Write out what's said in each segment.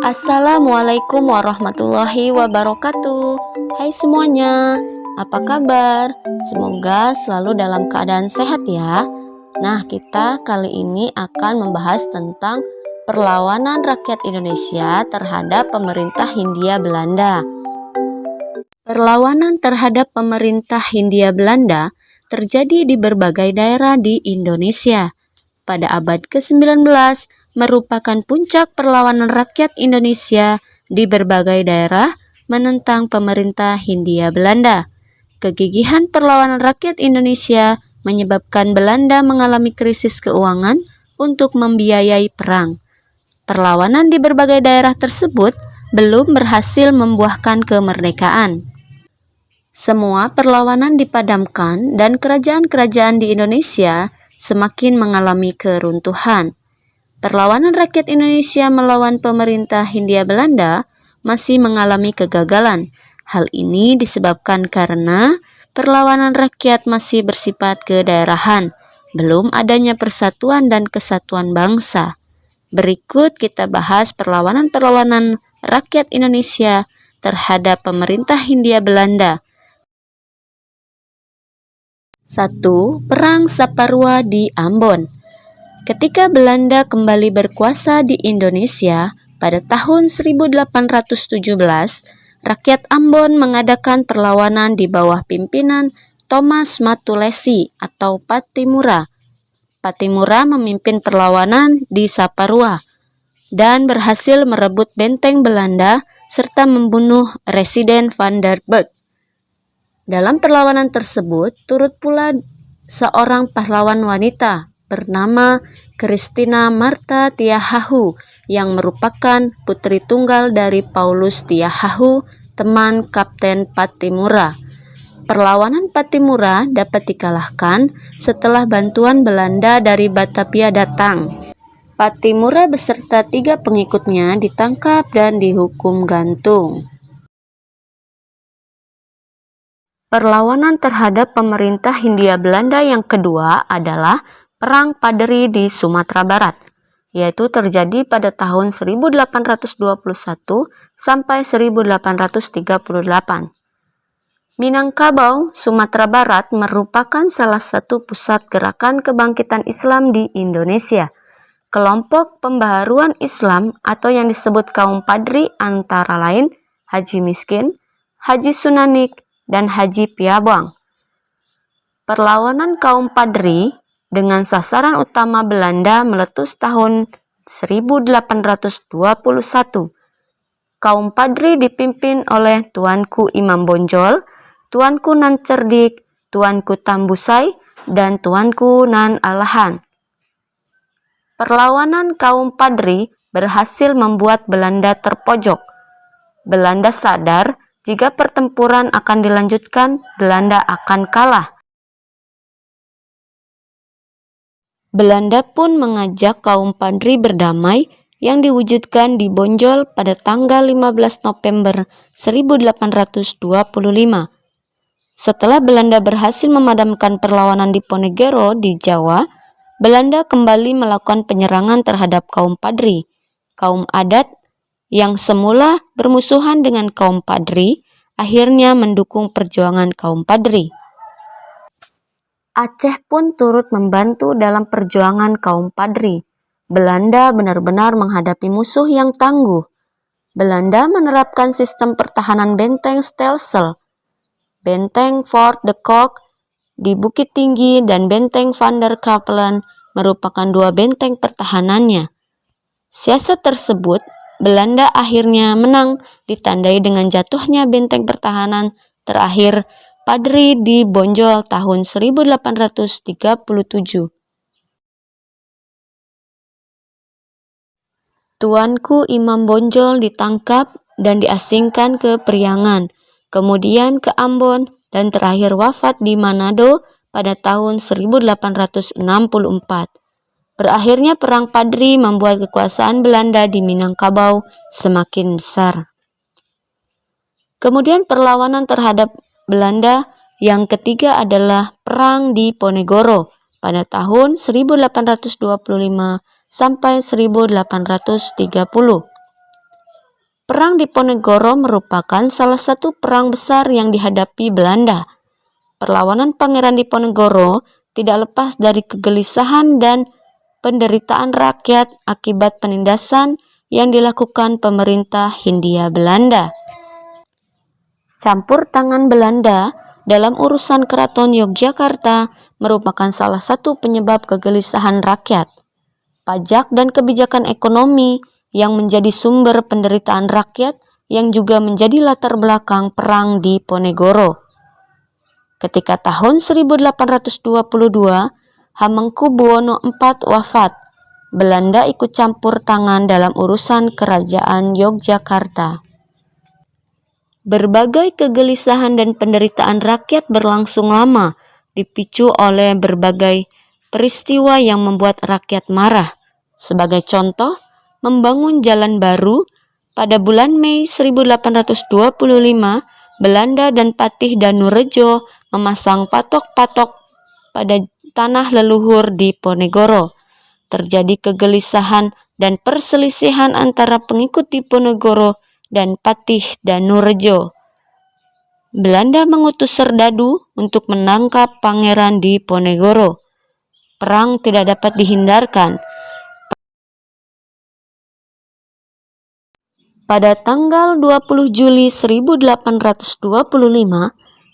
Assalamualaikum warahmatullahi wabarakatuh. Hai semuanya, apa kabar? Semoga selalu dalam keadaan sehat ya. Nah, kita kali ini akan membahas tentang perlawanan rakyat Indonesia terhadap pemerintah Hindia Belanda. Perlawanan terhadap pemerintah Hindia Belanda terjadi di berbagai daerah di Indonesia. Pada abad ke-19 merupakan puncak perlawanan rakyat Indonesia di berbagai daerah menentang pemerintah Hindia Belanda. Kegigihan perlawanan rakyat Indonesia menyebabkan Belanda mengalami krisis keuangan untuk membiayai perang. Perlawanan di berbagai daerah tersebut belum berhasil membuahkan kemerdekaan. Semua perlawanan dipadamkan dan kerajaan-kerajaan di Indonesia semakin mengalami keruntuhan. Perlawanan rakyat Indonesia melawan pemerintah Hindia Belanda masih mengalami kegagalan. Hal ini disebabkan karena perlawanan rakyat masih bersifat kedaerahan, belum adanya persatuan dan kesatuan bangsa. Berikut kita bahas perlawanan-perlawanan rakyat Indonesia terhadap pemerintah Hindia Belanda. 1. Perang Saparua di Ambon. Ketika Belanda kembali berkuasa di Indonesia pada tahun 1817, rakyat Ambon mengadakan perlawanan di bawah pimpinan Thomas Matulesi atau Pattimura. Pattimura memimpin perlawanan di Saparua dan berhasil merebut benteng Belanda serta membunuh Residen van der Burg. Dalam perlawanan tersebut turut pula seorang pahlawan wanita bernama Christina Martha Tiahahu yang merupakan putri tunggal dari Paulus Tiahahu, teman Kapten Pattimura. Perlawanan Pattimura dapat dikalahkan setelah bantuan Belanda dari Batavia datang. Pattimura beserta 3 pengikutnya ditangkap dan dihukum gantung. Perlawanan terhadap pemerintah Hindia Belanda yang kedua adalah Perang Paderi di Sumatera Barat, yaitu terjadi pada tahun 1821 sampai 1838. Minangkabau, Sumatera Barat merupakan salah satu pusat gerakan kebangkitan Islam di Indonesia. Kelompok pembaharuan Islam atau yang disebut kaum Padri antara lain Haji Miskin, Haji Sunanik, dan Haji Piabang. Perlawanan kaum Padri dengan sasaran utama Belanda meletus tahun 1821. Kaum Padri dipimpin oleh Tuanku Imam Bonjol, Tuanku Nan Cerdik, Tuanku Tambusai, dan Tuanku Nan Alahan. Perlawanan kaum Padri berhasil membuat Belanda terpojok. Belanda sadar jika pertempuran akan dilanjutkan, Belanda akan kalah. Belanda pun mengajak kaum Padri berdamai yang diwujudkan di Bonjol pada tanggal 15 November 1825. Setelah Belanda berhasil memadamkan perlawanan di Ponegoro di Jawa, Belanda kembali melakukan penyerangan terhadap kaum Padri. Kaum adat yang semula bermusuhan dengan kaum Padri akhirnya mendukung perjuangan kaum Padri. Aceh pun turut membantu dalam perjuangan kaum Padri. Belanda benar-benar menghadapi musuh yang tangguh. Belanda menerapkan sistem pertahanan benteng Stelsel, benteng Fort de Kock di Bukit Tinggi, dan benteng Van der Kapellen merupakan 2 benteng pertahanannya. Siasat tersebut Belanda akhirnya menang, ditandai dengan jatuhnya benteng pertahanan terakhir Padri di Bonjol tahun 1837. Tuanku Imam Bonjol ditangkap dan diasingkan ke Priangan, kemudian ke Ambon, dan terakhir wafat di Manado pada tahun 1864. Berakhirnya Perang Padri membuat kekuasaan Belanda di Minangkabau semakin besar. Kemudian perlawanan terhadap Belanda yang ketiga adalah Perang di Ponegoro pada tahun 1825 sampai 1830. Perang Diponegoro merupakan salah satu perang besar yang dihadapi Belanda. Perlawanan Pangeran Diponegoro tidak lepas dari kegelisahan dan penderitaan rakyat akibat penindasan yang dilakukan pemerintah Hindia Belanda. Campur tangan Belanda dalam urusan Keraton Yogyakarta merupakan salah satu penyebab kegelisahan rakyat. Pajak dan kebijakan ekonomi yang menjadi sumber penderitaan rakyat yang juga menjadi latar belakang perang Diponegoro. Ketika tahun 1822, Hamengkubuwono IV wafat, Belanda ikut campur tangan dalam urusan kerajaan Yogyakarta. Berbagai kegelisahan dan penderitaan rakyat berlangsung lama, dipicu oleh berbagai peristiwa yang membuat rakyat marah. Sebagai contoh, membangun jalan baru pada bulan Mei 1825, Belanda dan Patih Danurejo memasang patok-patok pada tanah leluhur Diponegoro. Terjadi kegelisahan dan perselisihan antara pengikut Diponegoro dan Patih Danurejo. Belanda mengutus serdadu untuk menangkap Pangeran Diponegoro. Perang tidak dapat dihindarkan. Pada tanggal 20 Juli 1825,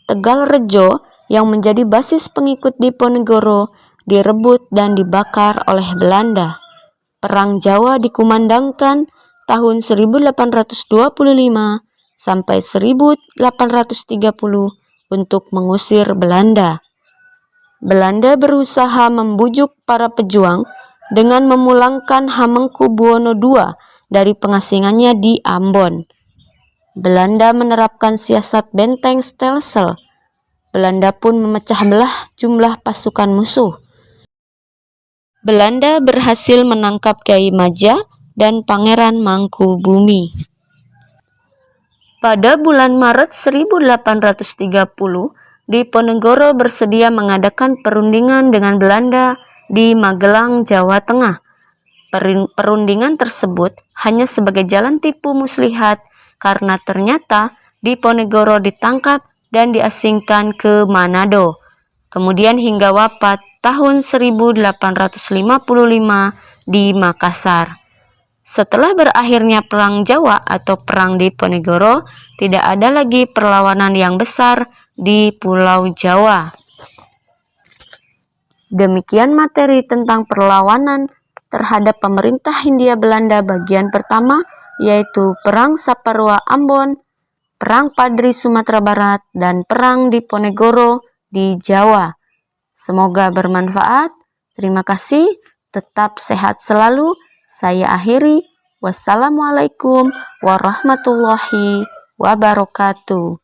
Tegal Rejo yang menjadi basis pengikut Diponegoro direbut dan dibakar oleh Belanda. Perang Jawa dikumandangkan tahun 1825 sampai 1830 untuk mengusir Belanda. Belanda berusaha membujuk para pejuang dengan memulangkan Hamengkubuwono II dari pengasingannya di Ambon. Belanda menerapkan siasat benteng Stelsel. Belanda pun memecah belah jumlah pasukan musuh. Belanda berhasil menangkap Kyai Maja dan Pangeran Mangkubumi. Pada bulan Maret 1830, Diponegoro bersedia mengadakan perundingan dengan Belanda di Magelang, Jawa Tengah. Perundingan tersebut hanya sebagai jalan tipu muslihat karena ternyata Diponegoro ditangkap dan diasingkan ke Manado. Kemudian hingga wafat tahun 1855 di Makassar. Setelah berakhirnya Perang Jawa atau Perang Diponegoro, tidak ada lagi perlawanan yang besar di Pulau Jawa. Demikian materi tentang perlawanan terhadap pemerintah Hindia Belanda bagian pertama, yaitu Perang Saparua Ambon, Perang Padri Sumatera Barat, dan Perang Diponegoro di Jawa. Semoga bermanfaat. Terima kasih. Tetap sehat selalu. Saya akhiri. Wassalamualaikum warahmatullahi wabarakatuh.